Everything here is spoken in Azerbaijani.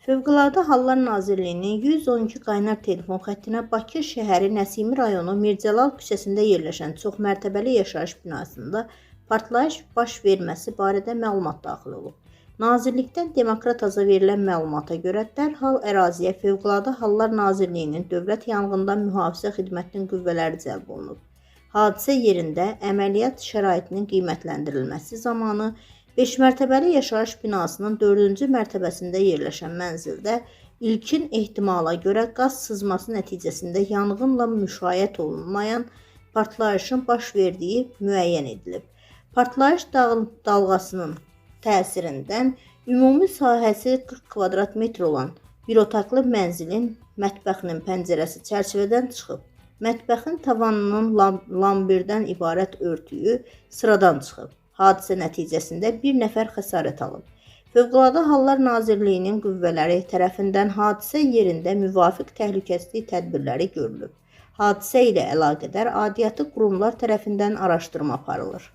Fövqəladə Hallar Nazirliyinin 112 qaynar telefon xəttinə Bakı şəhəri Nəsimi rayonu Mirzəlal küçəsində yerləşən çoxmərtəbəli yaşayış binasında partlayış baş verməsi barədə məlumat daxil olub. Nazirlikdən Demokrat Aza verilən məlumata görə dərhal əraziyə Fövqəladə Hallar Nazirliyinin Dövlət Yanğından Mühafizə Xidmətinin qüvvələri cəlb olunub. Hadisə yerində əməliyyat şəraitinin qiymətləndirilməsi zamanı 5 mərtəbəli yaşayış binasının 4-cü mərtəbəsində yerləşən mənzildə ilkin ehtimala görə qaz sızması nəticəsində yanğınla müşayiət olunmayan partlayışın baş verdiyi müəyyən edilib. Partlayış dalğasının təsirindən ümumi sahəsi 40 kvadrat metr olan bir otaqlı mənzilin mətbəxinin pəncərəsi çərçivədən çıxıb. Mətbəxin tavanının lambirdən ibarət örtüyü sıradan çıxıb. Hadisə nəticəsində bir nəfər xəsarət alıb. Fövqəladə Hallar Nazirliyinin qüvvələri tərəfindən hadisə yerində müvafiq təhlükəsizlik tədbirləri görülüb. Hadisə ilə əlaqədar aidiyyatı qurumlar tərəfindən araşdırma aparılır.